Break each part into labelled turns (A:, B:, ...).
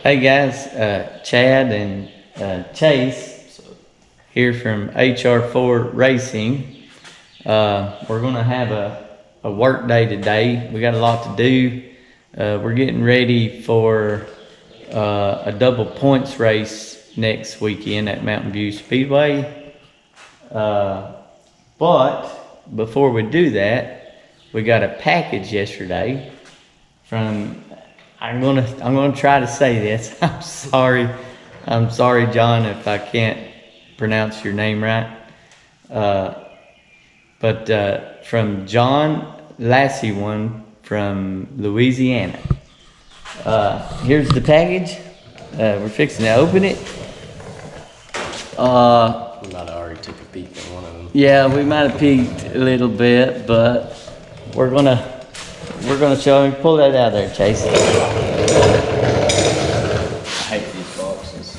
A: Hey guys, Chad and Chase here from HR4 Racing. We're gonna have a work day today. We got a lot to do. We're getting ready for a double points race next weekend at Mountain View Speedway. But before we do that, we got a package yesterday from, I'm gonna try to say this. I'm sorry, John, if I can't pronounce your name right. But from John Lassie, one from Louisiana. Here's the package. We're fixing to open it.
B: I might have already took a peek at one of them.
A: Yeah, we might have peeked a little bit, but we're gonna show him. Pull that out of there, Chase.
B: I hate these boxes.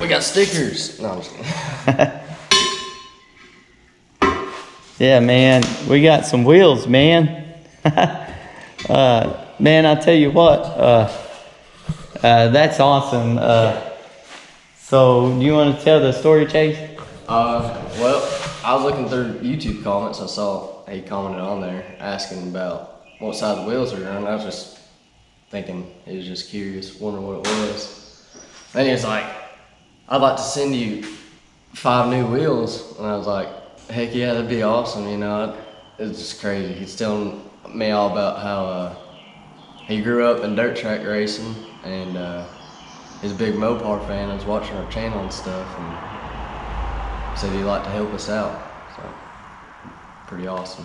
B: We got stickers. No, I'm just kidding.
A: Yeah, man, we got some wheels, man. Man, I tell you what, that's awesome. So, do you want to tell the story, Chase?
B: Well, I was looking through YouTube comments. I saw he commented on there asking about what size the wheels are on. I was just thinking, he was just curious, wondering what it was. Then he was like, I'd like to send you 5 new wheels. And I was like, heck yeah, that'd be awesome, you know. It's just crazy. He's telling me all about how he grew up in dirt track racing and he's a big Mopar fan. I was watching our channel and stuff and said he'd like to help us out. So, pretty awesome.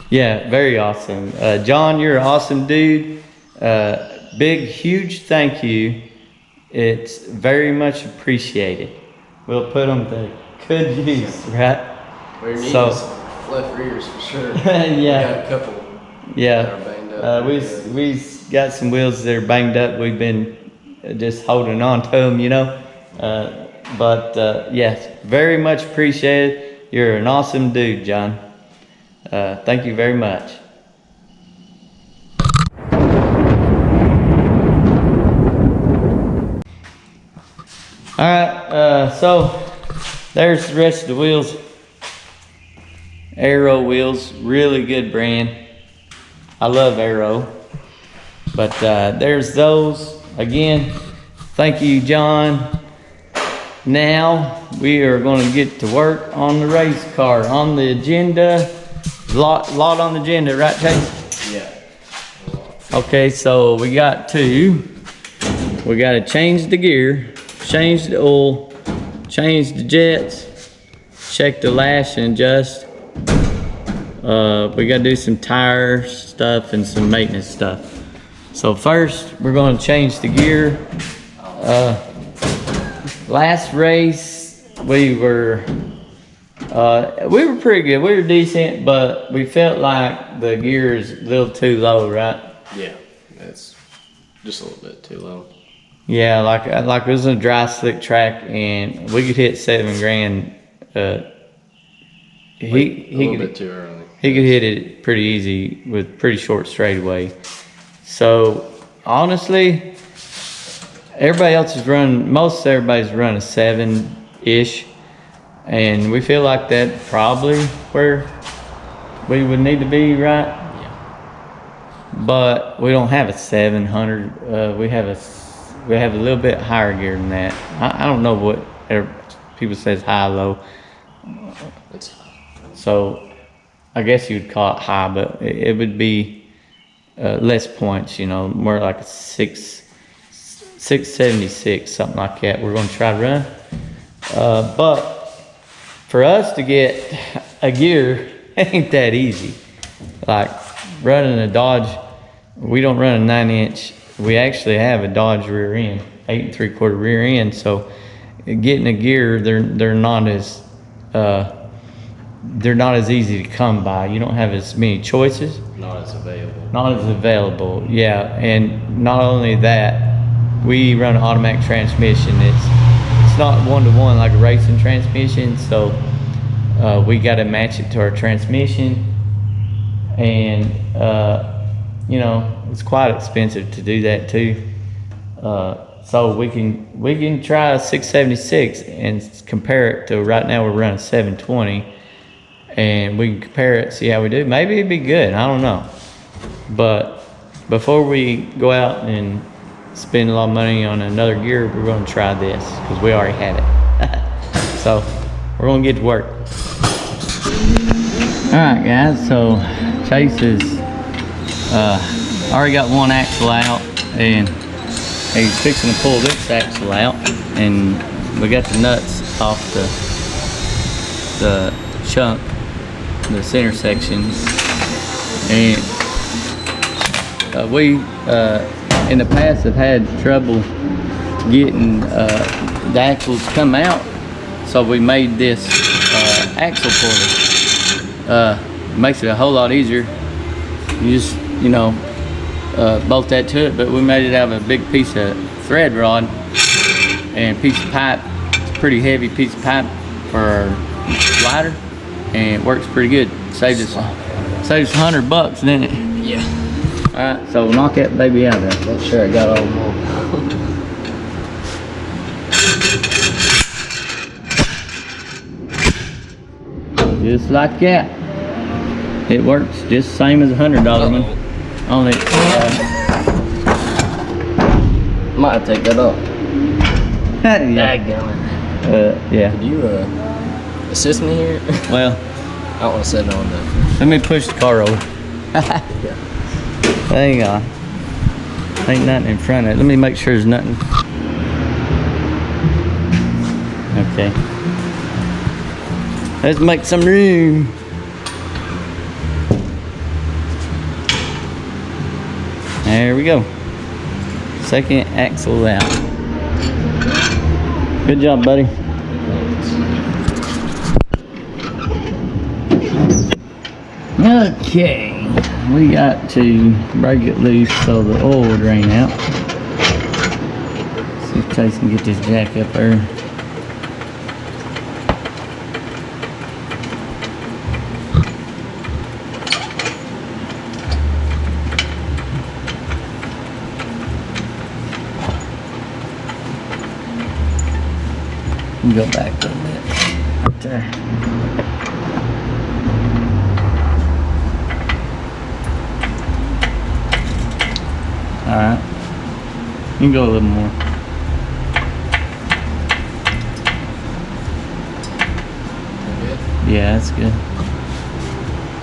A: Yeah, very awesome. John, you're an awesome dude. Big, huge thank you. It's very much appreciated. We'll put them to good use, right?
B: We're needing some left rears for sure.
A: Yeah.
B: We got a couple that are banged up.
A: We got some wheels that are banged up. We've been just holding on to them, you know. But yes, very much appreciated. You're an awesome dude, John. Thank you very much. All right, so there's the rest of the wheels. Arrow wheels, really good brand. I love Arrow. But there's those. Again, thank you, John. Now we are going to get to work on the race car. On the agenda, lot on the agenda, right, Chase?
B: Yeah.
A: Okay, so we got to change the gear, change the oil, change the jets, check the lash and adjust. We gotta do some tire stuff and some maintenance stuff. So first, we're gonna change the gear. Last race, we were pretty good. We were decent, but we felt like the gear is a little too low, right?
B: Yeah, it's just a little bit too low.
A: Yeah, like it was a dry slick track, and we could hit $7 grand. He
B: a little
A: could,
B: bit too early.
A: He could hit it pretty easy with pretty short straightaway. So honestly, everybody's running a 7-ish, and we feel like that probably where we would need to be, right?
B: Yeah.
A: But we don't have a 700. We have a little bit higher gear than that. I don't know what people says high, low.
B: It's high.
A: So I guess you'd call it high, but it would be less points, you know, more like a 676, something like that. We're going to try to run. But for us to get a gear, it ain't that easy. Like running a Dodge, we don't run a 9-inch. We actually have a Dodge rear end, 8 3/4 rear end. So getting a gear, they're not as easy to come by. You don't have as many choices.
B: Not as
A: available. Yeah, and not only that, we run an automatic transmission. It's it's not one-to-one like a racing transmission, so we got to match it to our transmission, and you know, it's quite expensive to do that too. So we can try a 676 and compare it to, right now we're running 720, and we can compare it, see how we do. Maybe it'd be good, I don't know. But before we go out and spend a lot of money on another gear, we're gonna try this, because we already had it. So we're gonna get to work. Alright guys, so Chase is already got one axle out, and he's fixing to pull this axle out, and we got the nuts off the chunk, the center section, and we in the past have had trouble getting the axles to come out, so we made this axle puller. Makes it a whole lot easier. You just, you know, bolt that to it, but we made it out of a big piece of thread rod and a piece of pipe. It's a pretty heavy piece of pipe for our slider, and it works pretty good. Saved us $100, didn't it?
B: Yeah.
A: Alright, so knock that baby out of there.
B: Make sure I got all of them.
A: Just like that. It works just the same as a $100 one. Only
B: might have to take that off.
A: yeah.
B: Dadgummit.
A: Yeah.
B: Could you assist me here?
A: Well,
B: I don't want to sit on that.
A: let me push the car over. Hang on. Ain't nothing in front of it. Let me make sure there's nothing. Okay. Let's make some room. There we go. Second axle out. Good job, buddy. Okay. We got to break it loose so the oil will drain out. See if Chase can get this jack up there. Go back a little bit. Right there. Alright. You can go a little more. Yeah, that's good.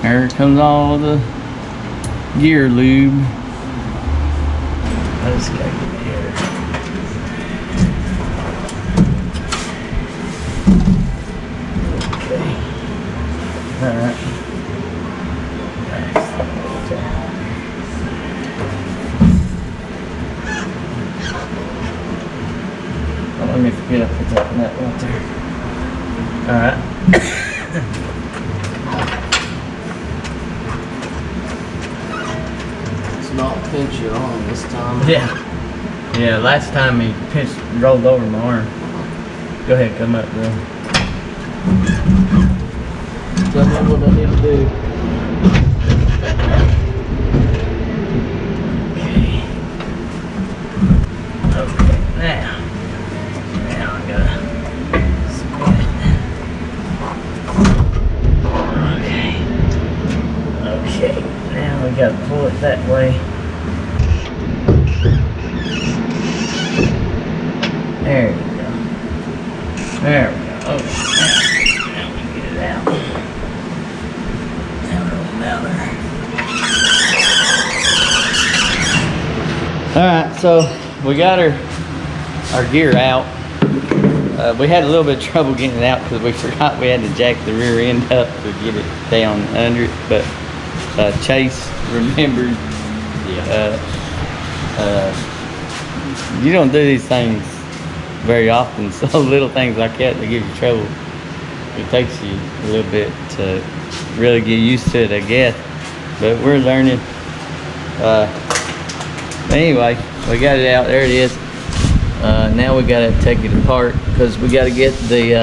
A: There comes all the gear lube. Let's go here. Alright. Let me forget I put that nut right there. Alright.
B: It's not pinch your arm this time.
A: Yeah. Yeah, last time he rolled over my arm. Go ahead, come up, bro.
B: Tell me what I need to do.
A: Okay, now I gotta spin it. Okay, now we gotta pull it that way. There we go. There we go. Okay, now we can get it out. Alright, so we got our gear out. We had a little bit of trouble getting it out because we forgot we had to jack the rear end up to get it down under it, but Chase remembered. You don't do these things very often, so little things like that give you trouble. It takes you a little bit to really get used to it, I guess, but we're learning. Anyway, we got it out. There it is. Now we gotta take it apart because we gotta get the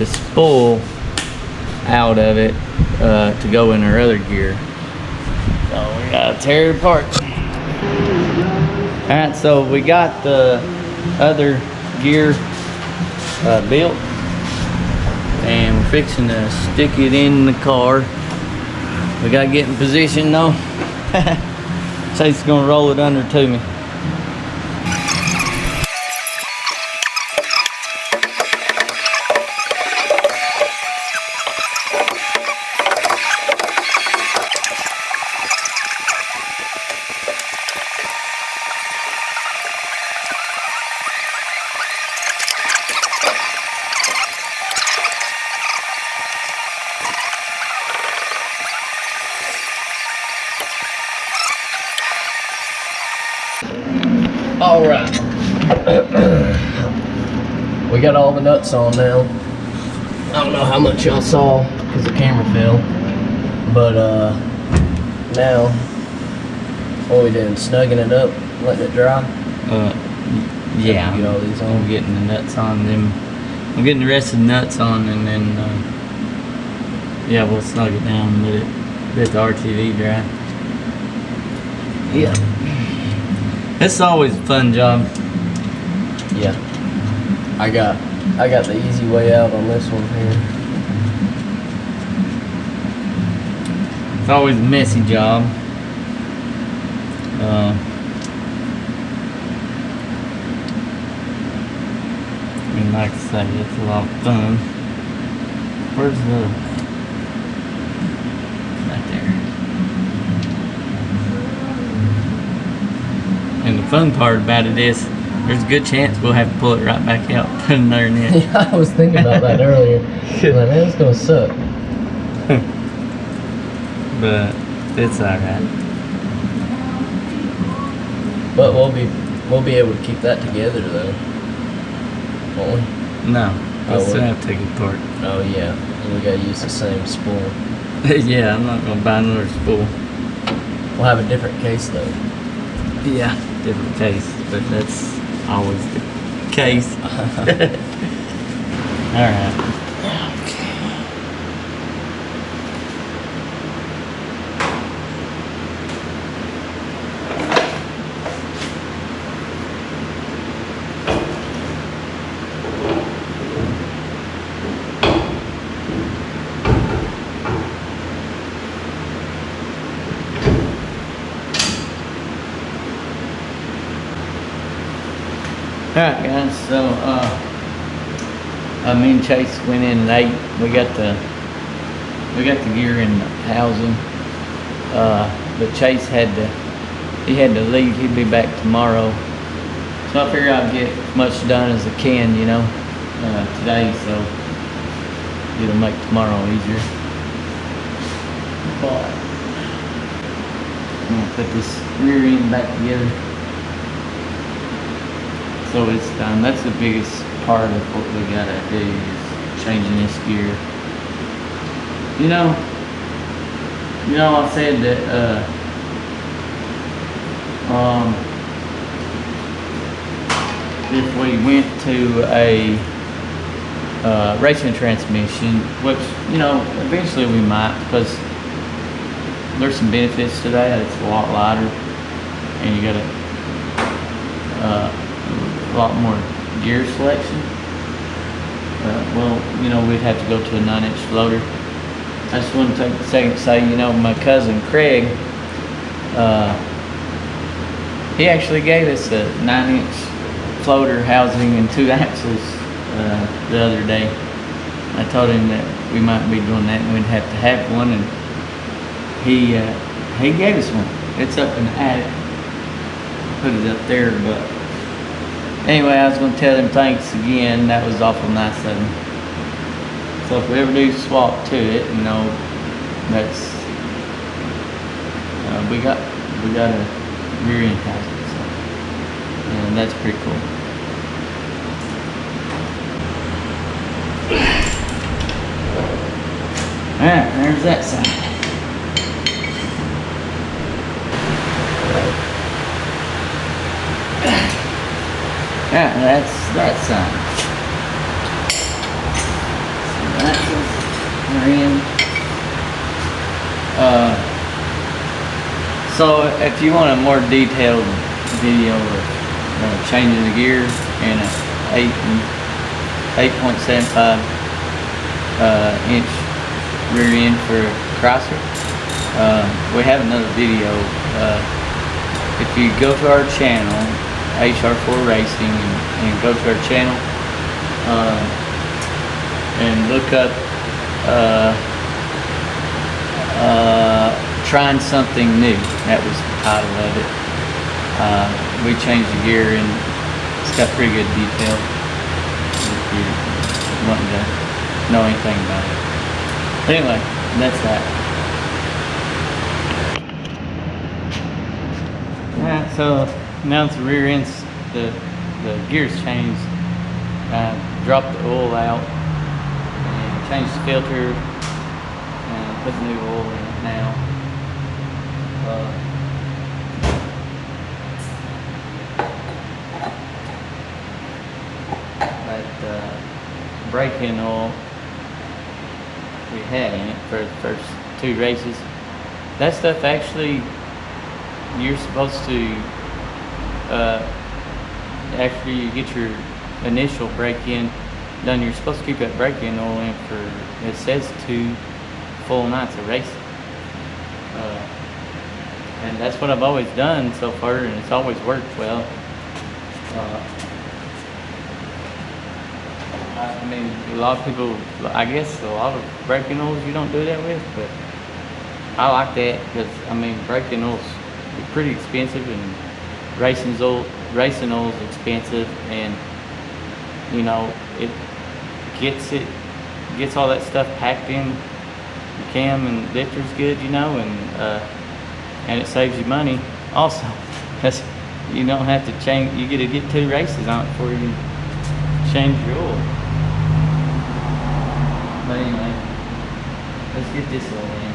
A: spool out of it to go in our other gear. So we gotta tear it apart. Alright, so we got the other gear built, and we're fixing to stick it in the car. We gotta get in position though. Chase's gonna roll it under to me.
B: All right. We got all the nuts on now. I don't know how much y'all saw because the camera fell, but now what are we doing? Snugging it up, letting it dry.
A: Yeah.
B: Get all these on.
A: I'm getting the nuts on them. I'm getting the rest of the nuts on, and then yeah, we'll snug it down and let the RTV dry. Yeah. It's always a fun job.
B: Yeah. I got the easy way out on this one here.
A: It's always a messy job. I mean, like I say, it's a lot of fun. Where's the... Right there. And the fun part about it is, there's a good chance we'll have to pull it right back out, put another net.
B: Yeah, I was thinking about that earlier. Like, man, it's gonna suck.
A: But it's alright.
B: But we'll be able to keep that together though. Won't we?
A: No, we'll
B: Oh,
A: still
B: well.
A: have to take it apart.
B: Oh yeah. And we gotta use the same spool.
A: Yeah, I'm not gonna buy another spool.
B: We'll have a different case though.
A: Yeah, different case, but that's always the case. Alright. Alright guys, so me and Chase went in and ate. We got the gear in the housing. But Chase had to leave. He'd be back tomorrow. So I figure I'll get as much done as I can, you know, today, so it'll make tomorrow easier. But I'm gonna put this rear end back together. So it's done. That's the biggest part of what we gotta do is changing this gear. You know, I said that if we went to a racing transmission, which, you know, eventually we might, because there's some benefits to that. It's a lot lighter, and you got a lot more gear selection. Well, you know, we'd have to go to a 9-inch floater. I just want to take a second to say, you know, my cousin Craig, he actually gave us a 9-inch floater housing and 2 axles the other day. I told him that we might be doing that and we'd have to have one, and he gave us one. It's up in the attic. Put it up there, but anyway, I was going to tell them thanks again. That was awful nice of them. So if we ever do swap to it, you know, that's we got a rear end housing, so, and that's pretty cool. All right, there's that side. Yeah, that's that sign. We're in. So if you want a more detailed video of changing the gear in a 8.75 inch rear end for a crosser, we have another video. If you go to our channel, HR4 Racing, and go to our channel and look up trying something new. That was the title of it. We changed the gear and it's got pretty good detail if you wanting to know anything about it. Anyway, that's that. Yeah, so now the rear end's the gear's changed. Dropped the oil out and changed the filter and put the new oil in it now. That brake-in oil we had in it for the first 2 races, that stuff actually, you're supposed to after you get your initial break-in done, you're supposed to keep that break-in oil in for, it says, 2 full nights of racing. And that's what I've always done so far, and it's always worked well. I mean, a lot of people, I guess a lot of break-in oils you don't do that with, but I like that because, I mean, break-in oils are pretty expensive, and racing oil is expensive, and you know, it gets all that stuff packed in the cam and lifter's good, you know, and it saves you money also, because you don't have to change. You get to get 2 races on it before you can change your oil. But anyway, let's get this oil in.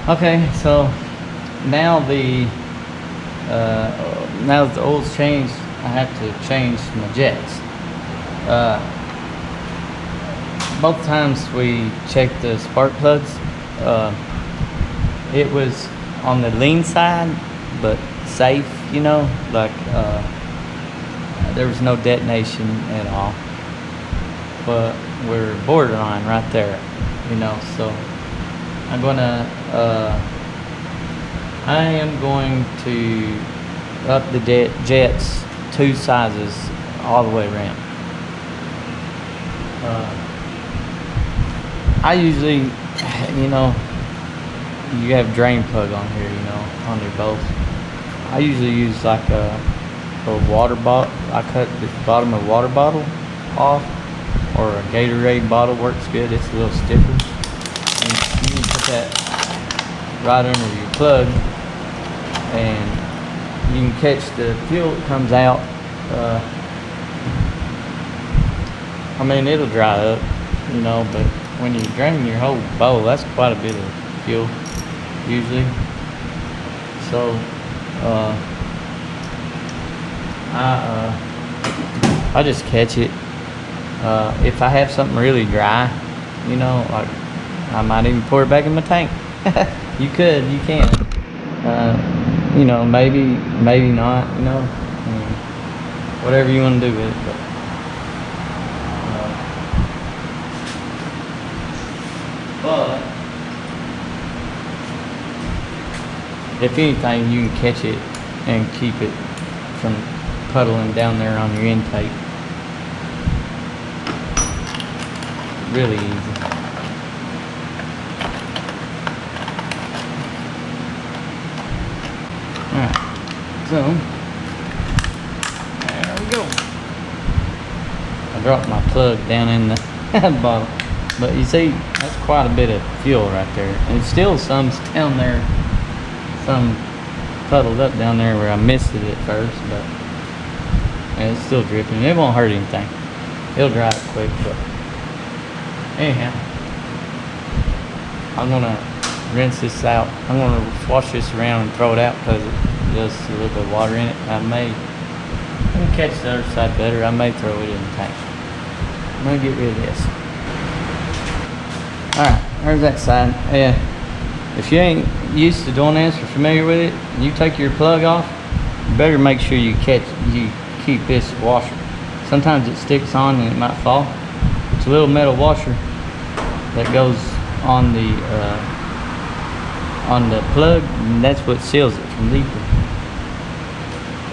A: Okay, so now now that the oil's changed, I have to change my jets. Both times we checked the spark plugs, it was on the lean side, but safe, you know, like there was no detonation at all. But we're borderline right there, you know, so I'm gonna, I am going to up the jets 2 sizes all the way around. I usually, you know, you have drain plug on here, you know, on your both. I usually use like a water bottle. I cut the bottom of a water bottle off, or a Gatorade bottle works good. It's a little stiffer. And you can put that right under your plug, and you can catch the fuel that comes out. I mean, it'll dry up, you know, but when you drain your whole bowl, that's quite a bit of fuel usually. So I just catch it. If I have something really dry, you know, like I might even pour it back in my tank. You can. You know, maybe not, you know, whatever you want to do with it. But if anything, you can catch it and keep it from puddling down there on your intake. Really easy. Alright, so there we go. I dropped my plug down in the bottle, but you see, that's quite a bit of fuel right there, and still some's down there, some puddled up down there where I missed it at first, but and it's still dripping. It won't hurt anything. It'll dry up quick, but anyhow, I'm gonna rinse this out. I'm gonna wash this around and throw it out because it does a little bit of water in it. I can catch the other side better. I may throw it in the tank. I'm gonna get rid of this. Alright, there's that side. Yeah. If you ain't used to doing this or familiar with it, and you take your plug off, you better make sure you keep this washer. Sometimes it sticks on and it might fall. It's a little metal washer that goes on the plug, and that's what seals it from leaking.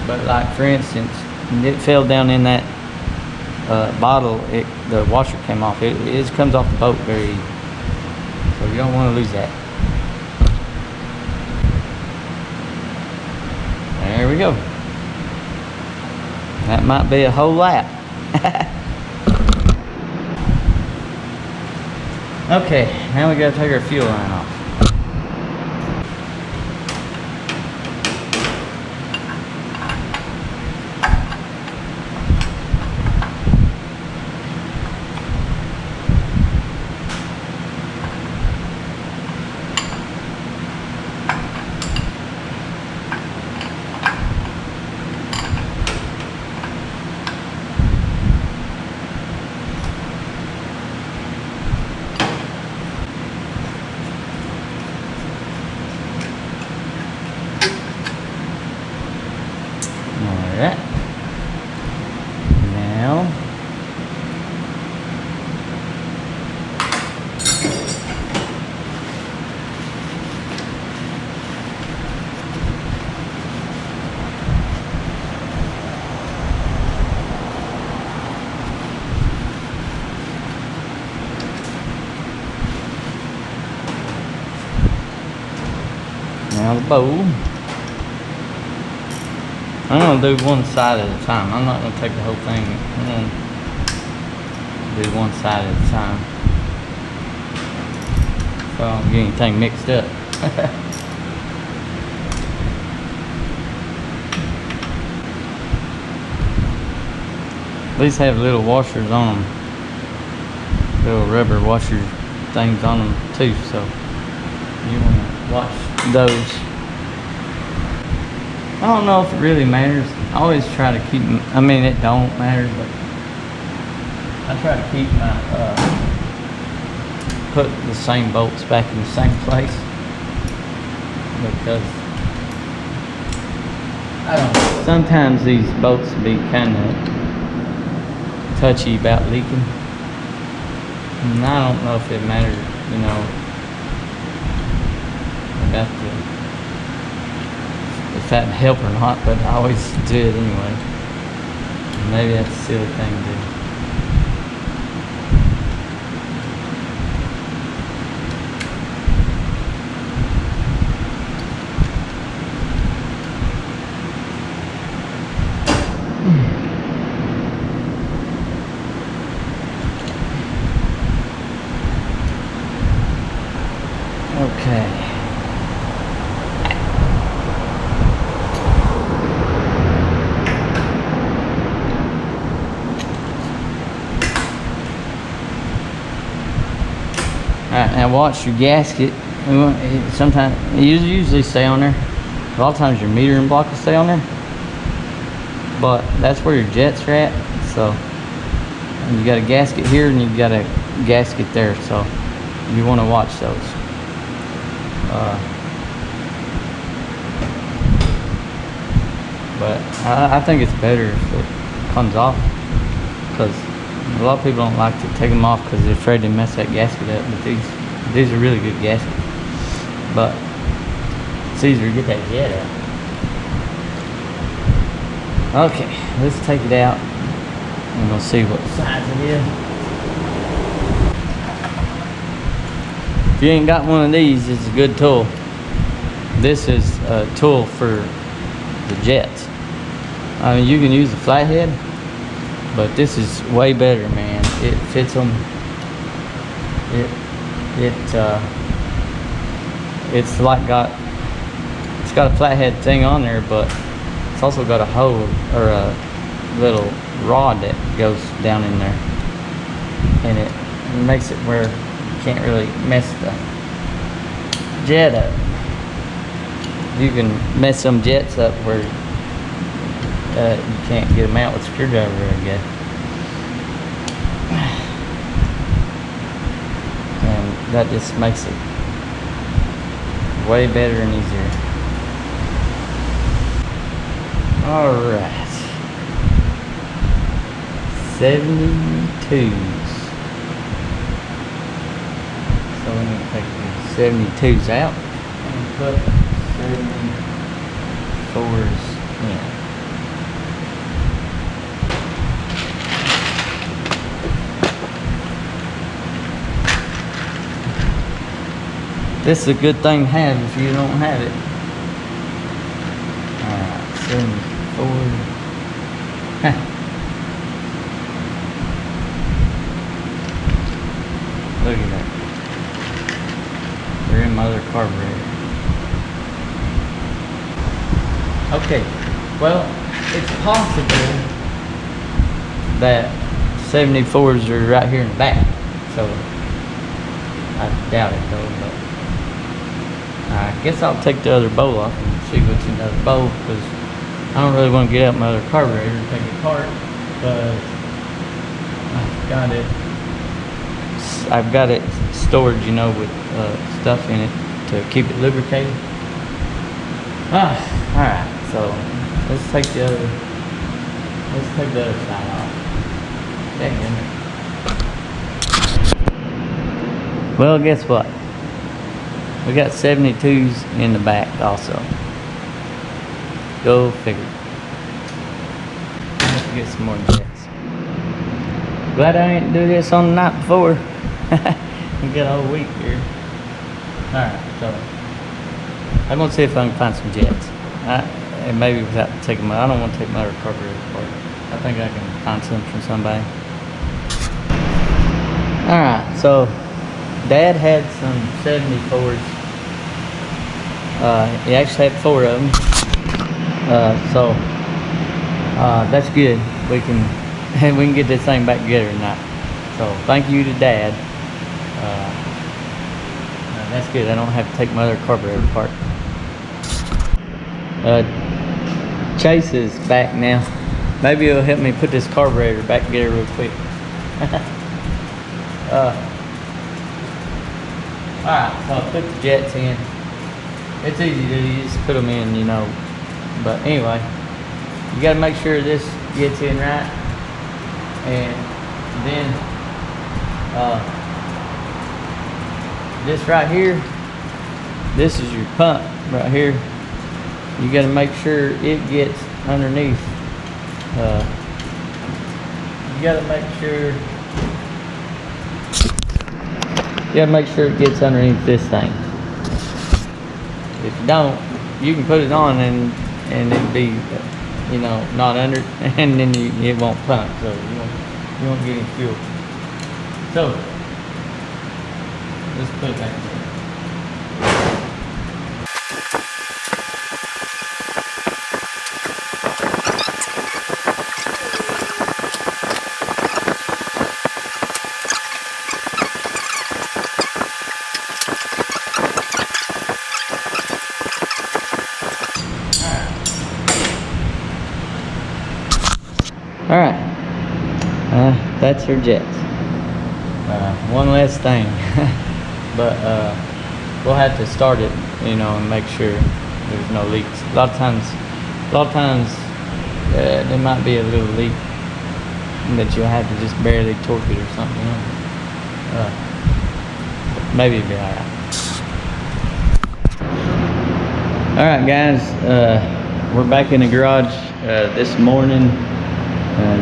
A: But like for instance, it fell down in that bottle, the washer came off. It just comes off the boat very easy. So you don't want to lose that. There we go. That might be a whole lap. Okay, now we gotta take our fuel line off. Alright. Now the bowl. I'm going to do one side at a time. I'm not going to take the whole thing. I'm going to do one side at a time, so I don't get anything mixed up. These have little washers on them. Little rubber washer things on them too, so you want to watch those. I don't know if it really matters. I always try to keep, I mean it don't matter, but I try to keep my, put the same bolts back in the same place, because I don't know, sometimes these bolts be kind of touchy about leaking, and I don't know if it matters, you know, about if that help or not, but I always do it anyway. Maybe that's a silly thing to do. Okay. Alright, now watch your gasket. Sometimes, it usually stay on there. A lot of times your metering block will stay on there. But that's where your jets are at. So, you got a gasket here and you've got a gasket there. So, you want to watch those. But I think it's better if it comes off, because a lot of people don't like to take them off because they're afraid to mess that gasket up. But these are really good gaskets. But it's easier to get that jet out. Okay, let's take it out and we'll see what size it is. If you ain't got one of these, it's a good tool. This is a tool for the jets. I mean, you can use a flathead, but this is way better, man. It fits them. It's like it's got a flathead thing on there, but it's also got a hole or a little rod that goes down in there, and it makes it where you can't really mess the jet up. You can mess some jets up where you can't get them out with a screwdriver, I guess. And that just makes it way better and easier. Alright. 72s. So we're going to take the 72s out and put 74s in. This is a good thing to have if you don't have it. Alright, 74. Look at that. They're in my other carburetor. Okay, well, it's possible that 74s are right here in the back. So, I doubt it though, but I guess I'll take the other bowl off and see what's in the other bowl, because I don't really want to get out my other carburetor and take it apart, because I've got it stored, you know, with stuff in it to keep it lubricated. Alright, so let's take the other side off. Dang it. Well, guess what? We got 72s in the back also. Go figure. Let's get some more jets. Glad I didn't do this on the night before. We got a whole week here. Alright, so I'm gonna see if I can find some jets. And maybe without taking I don't want to take my other carburetor apart. I think I can find some from somebody. Alright, so Dad had some 74s. He actually had 4 of them. So that's good. We can get this thing back together tonight. So thank you to Dad. That's good. I don't have to take my other carburetor apart. Chase is back now. Maybe it'll help me put this carburetor back together real quick. Alright, so I put the jets in. It's easy to do, you just put them in, you know. But anyway, you gotta make sure this gets in right. And then this right here, this is your pump right here. You gotta make sure it gets underneath. You gotta make sure it gets underneath this thing. If you don't, you can put it on and it'd be, you know, not under, and then it won't pump, so you won't get any fuel. So let's put it back there. Alright, that's her jets. One less thing, but we'll have to start it, you know, and make sure there's no leaks. A lot of times there might be a little leak that you'll have to just barely torque it or something, you know. Maybe it'll be alright. Alright guys, we're back in the garage this morning.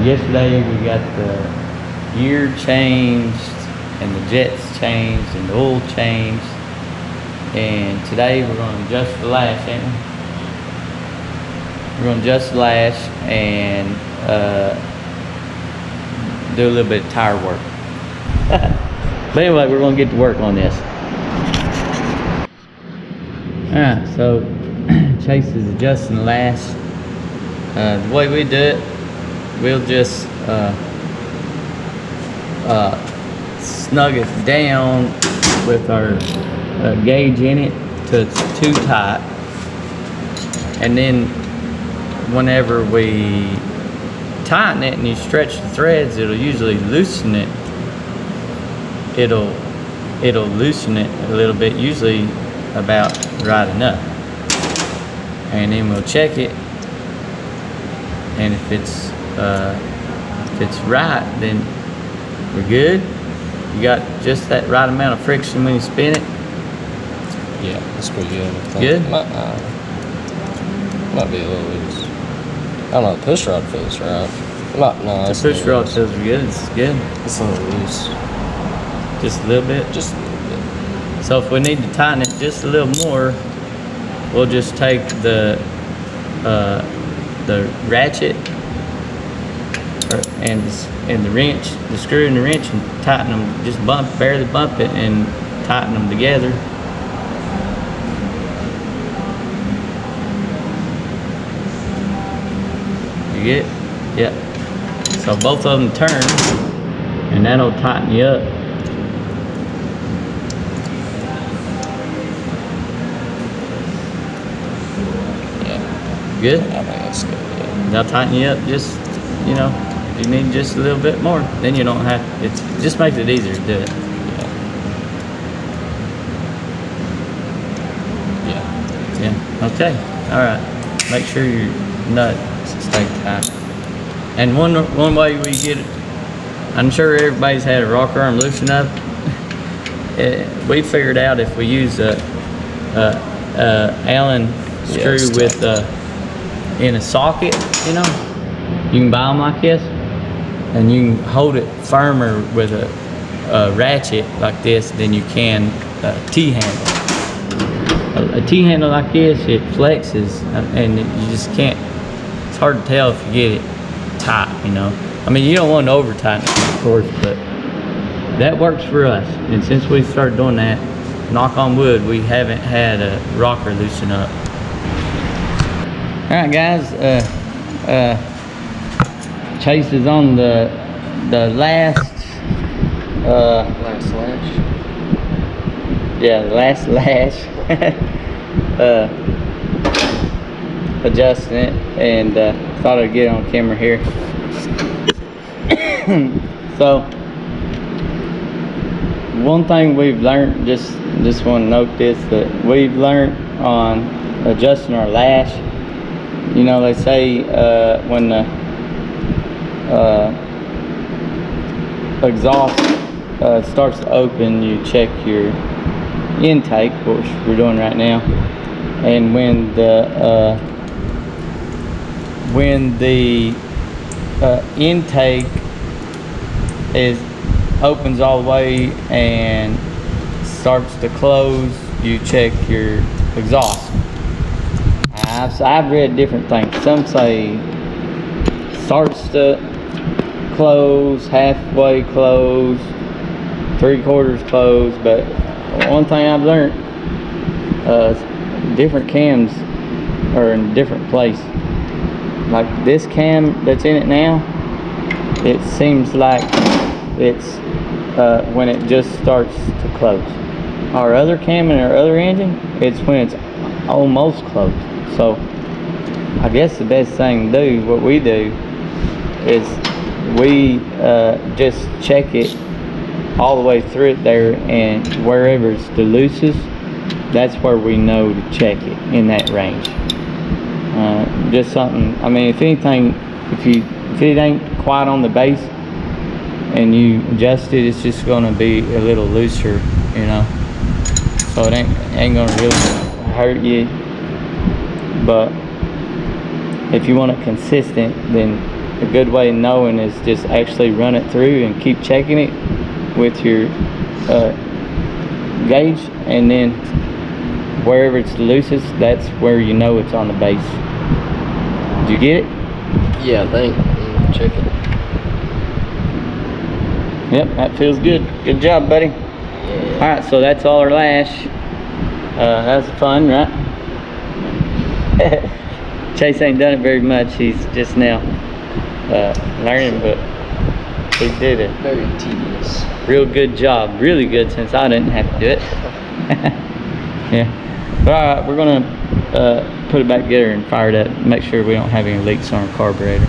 A: Yesterday we got the gear changed and the jets changed and the oil changed, and today we're going to adjust the lash, ain't we? We're going to adjust the lash and do a little bit of tire work. But anyway, we're going to get to work on this. Alright, so Chase is adjusting the lash. The way we do it, we'll just snug it down with our gauge in it till it's too tight, and then whenever we tighten it and you stretch the threads, it'll usually loosen it. It'll loosen it a little bit, usually about right enough, and then we'll check it, and if it's right, then we're good. You got just that right amount of friction when you spin it.
B: Yeah, that's pretty good.
A: Good?
B: Might be a little loose. I don't know, the push rod feels right. No,
A: The push rod feels good. It's good.
B: It's a little loose.
A: Just a little bit.
B: Just a little bit.
A: So if we need to tighten it just a little more, we'll just take the ratchet and the wrench, the screw and the wrench, and tighten them. Just barely bump it and tighten them together. You get it? Yeah. So both of them turn, and that'll tighten you up. Good?
B: I think that's good, yeah.
A: They'll tighten you up just, you know, if you need just a little bit more, then you don't have, it just makes it easier to do it.
B: Yeah.
A: Yeah, okay, all right. Make sure your nut stay tight. And one way we get it, I'm sure everybody's had a rocker arm loosen up. We figured out if we use a Allen screw with in a socket, you know, you can buy them like this, and you can hold it firmer with a ratchet like this than you can a T-handle. A T-handle like this, it flexes, and you just can't, it's hard to tell if you get it tight, you know. I mean, you don't want to over tighten it, of course, but that works for us. And since we started doing that, knock on wood, we haven't had a rocker loosen up. All right, guys, Chase is on the last
B: Last lash.
A: yeah, the last lash. Adjusting it, and thought I'd get on camera here. So one thing we've learned, just want to note this, that we've learned on adjusting our lash. You know, they say when the exhaust starts to open, you check your intake, which we're doing right now, and when the intake opens all the way and starts to close, you check your exhaust. I've read different things. Some say starts to close, halfway close, 3/4 close, but one thing I've learned, different cams are in a different place. Like this cam that's in it now, it seems like it's when it just starts to close. Our other cam in our other engine, it's when it's almost closed. So I guess the best thing to do, what we do, is we just check it all the way through it there, and wherever it's the loosest, that's where we know to check it, in that range. Just something, I mean, if anything, if it ain't quite on the base and you adjust it, it's just gonna be a little looser, you know, so it ain't gonna really hurt you. But if you want it consistent, then a good way of knowing is just actually run it through and keep checking it with your gauge, and then wherever it's the loosest, that's where you know it's on the base. Did you get it?
B: Yeah, I think. Check it.
A: Yep, that feels good. Good job, buddy.
B: Yeah.
A: Alright, so that's all our lash. That was fun, right? Chase ain't done it very much. He's just now learning, but he did it.
B: Very tedious.
A: Real good job. Really good since I didn't have to do it. Yeah. But alright, we're gonna put it back together and fire it up. Make sure we don't have any leaks on our carburetor.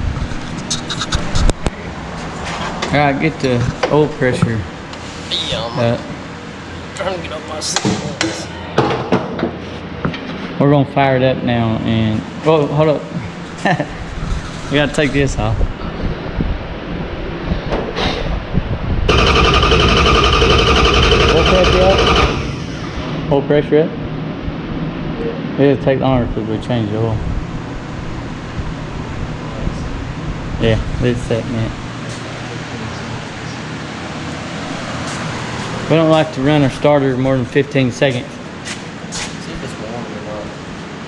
A: Alright, get the oil pressure.
B: Yeah, I'm trying to get up my seat.
A: We're gonna fire it up now and oh, hold up. We gotta take this off. Oil pressure up? Oil pressure up? It'll take longer because we change the oil. Yeah, it's set, man. We don't like to run our starter more than 15 seconds.
B: See if it's warm or not.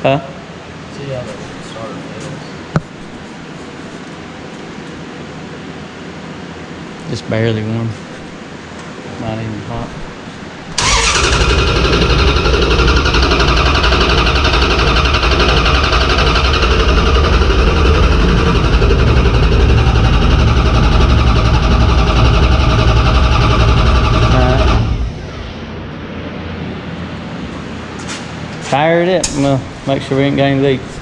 A: Huh?
B: See how the starter feels.
A: Just barely warm. Not even hot. Fire it up and we'll make sure we ain't got any leaks.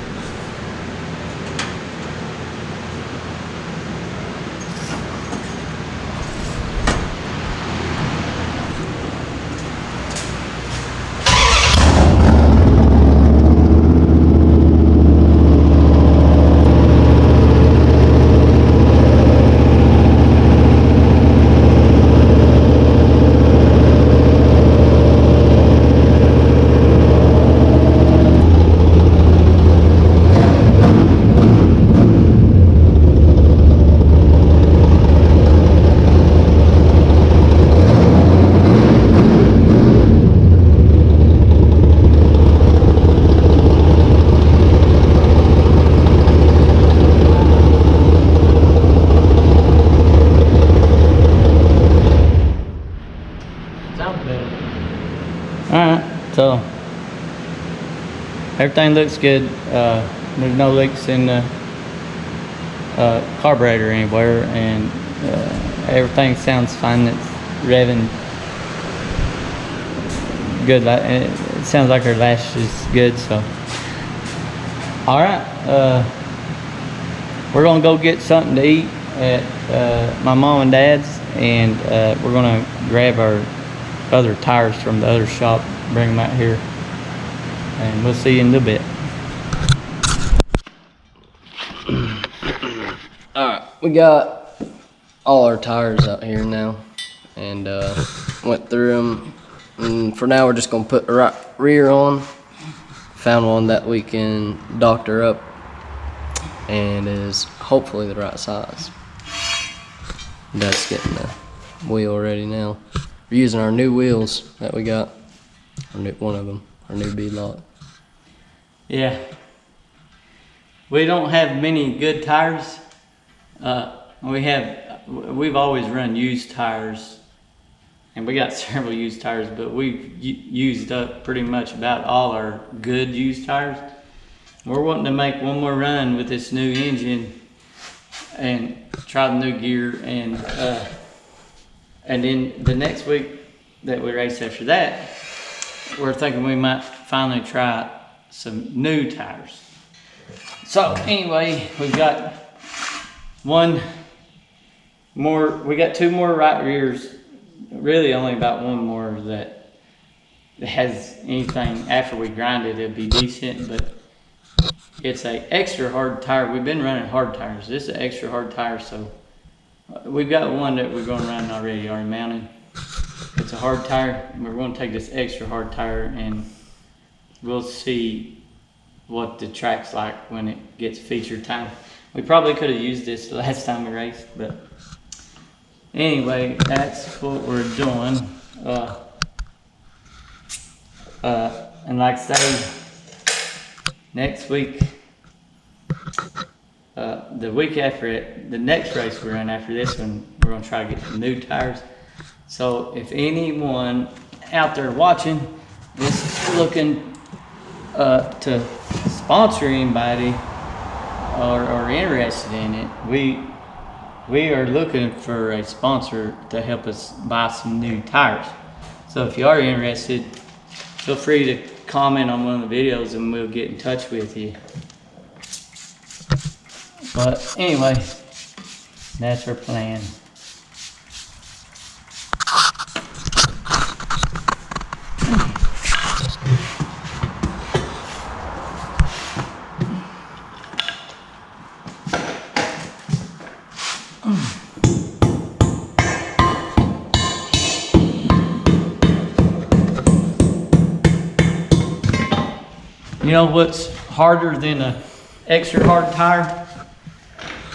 A: Alright, so everything looks good. There's no leaks in the carburetor anywhere, and everything sounds fine. It's revving good. It sounds like our lash is good. So, alright, we're gonna go get something to eat at my mom and dad's, and we're gonna grab our other tires from the other shop, bring them out here, and we'll see you in a little bit.
B: Alright, we got all our tires out here now, and went through them, and for now we're just gonna put the right rear on. Found one that we can doctor up and is hopefully the right size. That's getting the wheel ready now. We're using our new wheels that we got, one of them, our new beadlock.
A: Yeah, we don't have many good tires. We've always run used tires, and we got several used tires, but we've used up pretty much about all our good used tires. We're wanting to make one more run with this new engine and try the new gear, and then the next week that we race after that, we're thinking we might finally try some new tires. So anyway, we've got one more, we got two more right rears, really only about one more that has anything after we grind it, it'll be decent, but it's a extra hard tire. We've been running hard tires. This is an extra hard tire, so we've got one that we're going to run already mounted. It's a hard tire. We're going to take this extra hard tire and we'll see what the track's like when it gets feature time. We probably could have used this the last time we raced, but anyway, that's what we're doing. And like I say, next week, the week after it, the next race we run after this one, we're gonna try to get some new tires. So if anyone out there watching is looking to sponsor anybody or interested in it, we are looking for a sponsor to help us buy some new tires. So if you are interested, feel free to comment on one of the videos and we'll get in touch with you. But anyway, that's our plan. You know what's harder than a extra hard tire?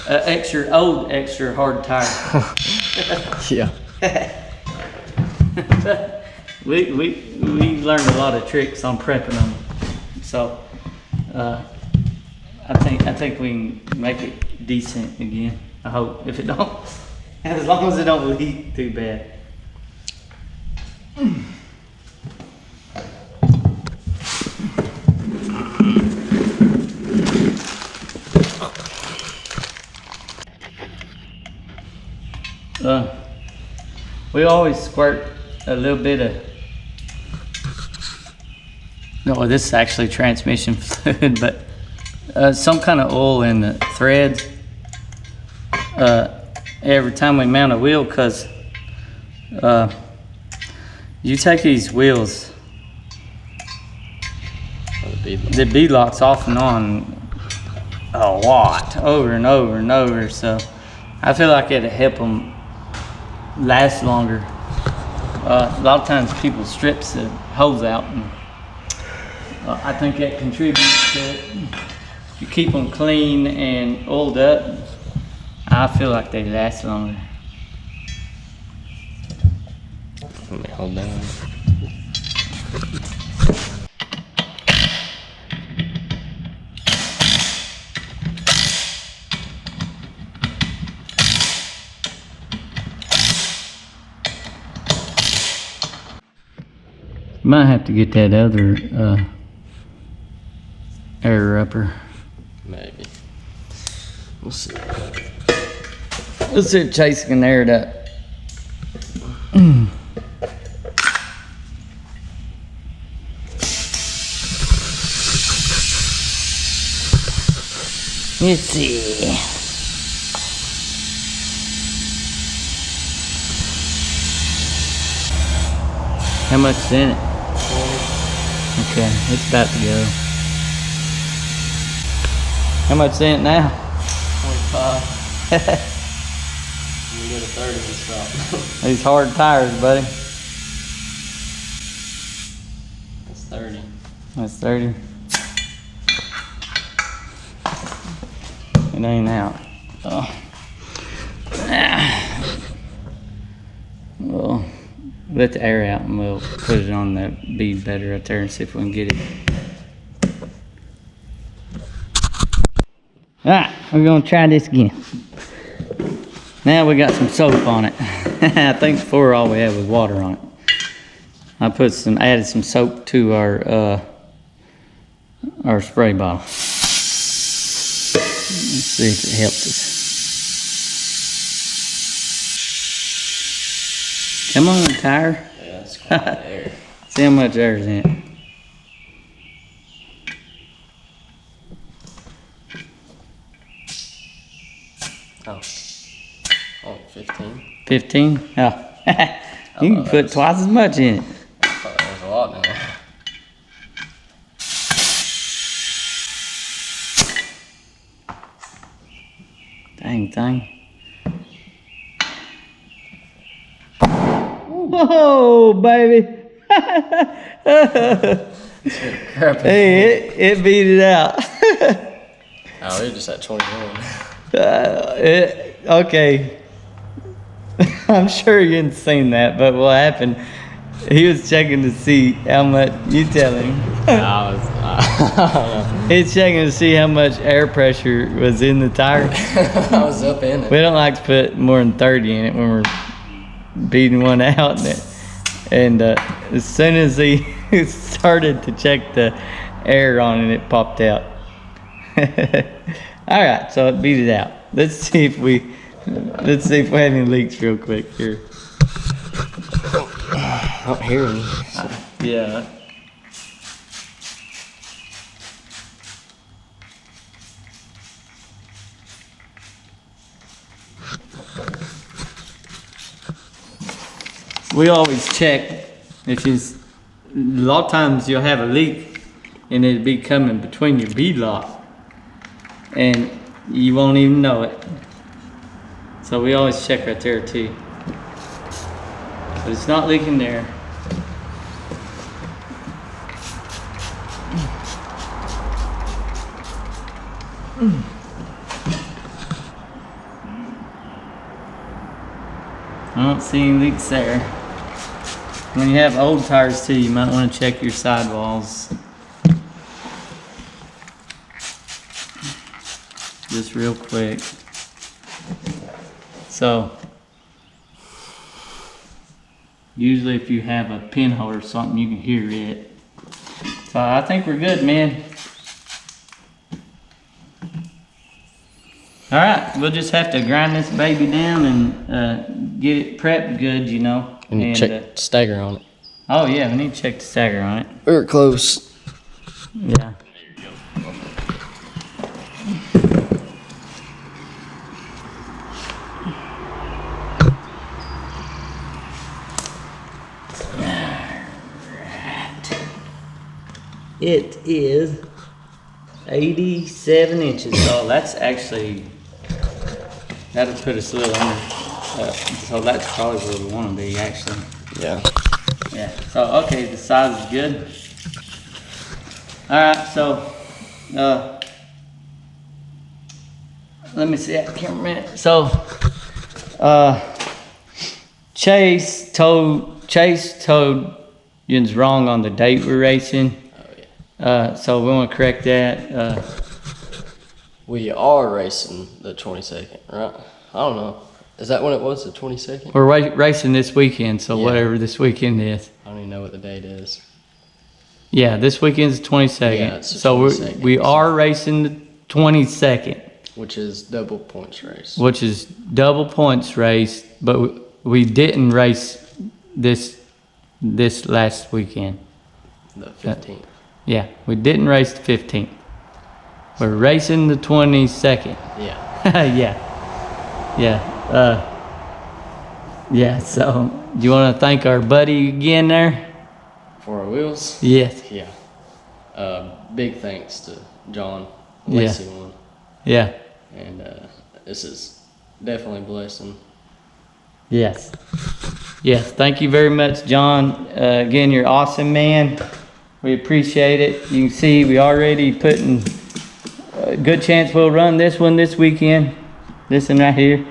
A: Extra hard tire.
B: Yeah.
A: we learned a lot of tricks on prepping them, so I think we can make it decent again. I hope. If it don't, as long as it don't leak too bad. We always squirt a little bit of, no, this is actually transmission fluid, but some kind of oil in the threads every time we mount a wheel, because you take these wheels, the beadlocks off and on a lot, over and over and over, so I feel like it'd help them last longer. A lot of times people strips the hose out, and I think that contributes to it. If you keep them clean and oiled up, I feel like they last longer.
B: Let me hold down.
A: Might have to get that other air upper.
B: Maybe. We'll see.
A: Let's see if Chase can air it up. Let's see. How much is in it?
B: 20.
A: Okay, it's about to go. How much is in it now?
B: 25. We go to 30 and stop.
A: These hard tires, buddy.
B: That's 30.
A: That's 30. It ain't out. Oh. Well, let the air out and we'll put it on the bead better right there and see if we can get it. Alright, we're gonna try this again. Now we got some soap on it. I think before all we had was water on it. I added some soap to our spray bottle. Let's see if it helps us. Come on, tire.
B: Yeah, that's quite air.
A: See how much air is in it.
B: Oh. Oh, 15.
A: 15? Oh. You can put twice as much in it.
B: I thought that was a lot now.
A: Dang thing. Whoa, baby. Hey, it beat it out.
B: Oh, we're just at 21.
A: Okay. I'm sure you hadn't seen that, but what happened, he was checking to see how much, you tell him.
B: I don't know.
A: He's checking to see how much air pressure was in the tire.
B: I was up in it.
A: We don't like to put more than 30 in it when we're beating one out. And as soon as he started to check the air on it, it popped out. All right, so it beat it out. Let's see if we have any leaks real quick here.
B: Not hearing.
A: Yeah. We always check if it's, a lot of times you'll have a leak and it'll be coming between your bead-lock and you won't even know it. So we always check right there too. But it's not leaking there. I don't see any leaks there. When you have old tires too, you might want to check your sidewalls. Just real quick. So, usually if you have a pinhole or something, you can hear it. So I think we're good, man. All right, we'll just have to grind this baby down and get it prepped good, you know.
B: And check the stagger on it.
A: Oh yeah, we need to check the stagger on it.
B: We were close.
A: Yeah. It is 87 inches. Oh, that's actually, that'll put us a little under. So that's probably where we want to be, actually.
B: Yeah.
A: Yeah. So, okay, the size is good. All right, so, let me see that cameraman. So, Chase told Yin's wrong on the date we're racing. So we want to correct that.
B: We are racing the 22nd, right? I don't know. Is that when it was, the 22nd?
A: We're racing this weekend, so
B: Yeah.
A: whatever this weekend is.
B: I don't even know what the date is.
A: Yeah, this weekend's the 22nd.
B: Yeah, it's the
A: so
B: 22nd.
A: we are racing the 22nd.
B: Which is double points race.
A: Which is double points race, but we didn't race this last weekend.
B: The 15th.
A: Yeah, we didn't race the 15th. We're racing the 22nd.
B: Yeah.
A: Yeah. Yeah, so do you want to thank our buddy again there?
B: For our wheels?
A: Yes.
B: Yeah. Big thanks to John,
A: Yeah.
B: Lacey one.
A: Yeah.
B: And this is definitely a blessing.
A: Yes. Yes, thank you very much, John. Again, you're awesome, man. We appreciate it. You can see we already putting a good chance we'll run this one this weekend. This one right here.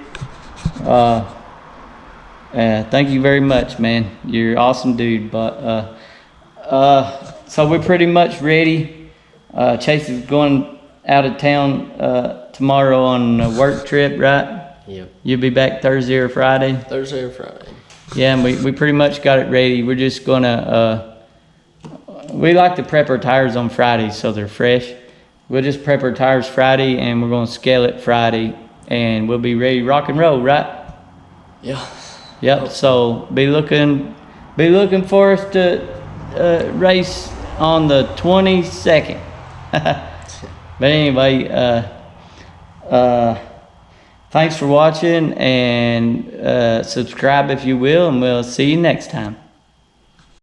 A: Thank you very much, man. You're an awesome dude. But so we're pretty much ready. Chase is going out of town tomorrow on a work trip, right?
B: Yep.
A: You'll be back Thursday or Friday?
B: Thursday or Friday.
A: Yeah, and we pretty much got it ready. We're just gonna, we like to prep our tires on Friday so they're fresh. We'll just prep our tires Friday and we're gonna scale it Friday and we'll be ready to rock and roll, right?
B: Yeah.
A: Yep, so be looking for us to race on the 22nd. But anyway, thanks for watching and subscribe if you will, and we'll see you next time.